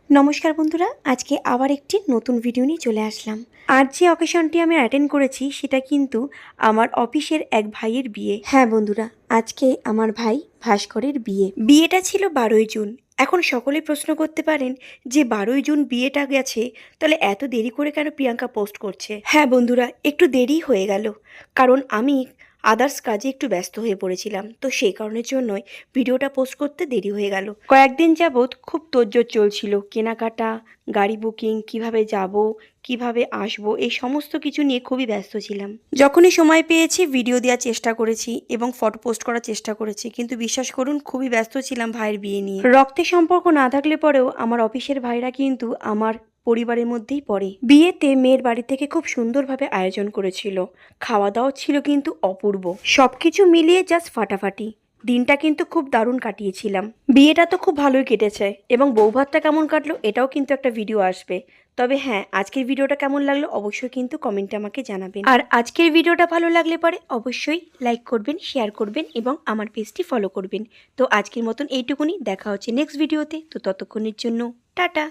নমস্কার বন্ধুরা, আজকে আবার একটি নতুন ভিডিও নিয়ে চলে আসলাম। আজ যে অকেশনটি আমি অ্যাটেন্ড করেছি সেটা কিন্তু আমার অফিসের এক ভাইয়ের বিয়ে। হ্যাঁ বন্ধুরা, আজকে আমার ভাই ভাস্করের বিয়ে। বিয়েটা ছিল 12ই জুন। এখন সকলেই প্রশ্ন করতে পারেন যে 12ই জুন বিয়েটা গেছে, তাহলে এত দেরি করে কেন প্রিয়াঙ্কা পোস্ট করছে? হ্যাঁ বন্ধুরা, একটু দেরি হয়ে গেল, কারণ আমি আদার্স কাজে একটু ব্যস্ত হয়ে পড়েছিলাম, তো সেই কারণের জন্যই ভিডিওটা পোস্ট করতে দেরি হয়ে গেল। কয়েকদিন যাবৎ খুব তোড়জোড় চলছিল, কেনাকাটা, গাড়ি বুকিং, কিভাবে যাব, কিভাবে আসবো, এই সমস্ত কিছু নিয়ে খুবই ব্যস্ত ছিলাম। যখনই সময় পেয়েছি ভিডিও দেওয়ার চেষ্টা করেছি এবং ফটো পোস্ট করার চেষ্টা করেছি, কিন্তু বিশ্বাস করুন খুবই ব্যস্ত ছিলাম ভাইয়ের বিয়ে নিয়ে। রক্তের সম্পর্ক না থাকলে পরেও আমার অফিসের ভাইরা কিন্তু আমার পরিবারের মধ্যেই পড়ে। বিয়েতে মেয়ের বাড়ি থেকে খুব সুন্দরভাবে আয়োজন করেছিল, খাওয়া দাওয়া ছিল কিন্তু অপূর্ব, সবকিছু মিলিয়ে জাস্ট ফাটাফাটি। দিনটা কিন্তু খুব দারুণ কাটিয়েছিলাম। বিয়েটা তো খুব ভালোই কেটেছে এবং বৌভাতটা কেমন কাটলো এটাও কিন্তু একটা ভিডিও আসবে। তবে হ্যাঁ, আজকের ভিডিওটা কেমন লাগলো অবশ্যই কিন্তু কমেন্টে আমাকে জানাবেন। আর আজকের ভিডিওটা ভালো লাগলে পরে অবশ্যই লাইক করবেন, শেয়ার করবেন এবং আমার পেজটি ফলো করবেন। তো আজকের মতন এইটুকুনি, দেখা হচ্ছে নেক্সট ভিডিওতে। তো ততক্ষণের জন্য টাটা।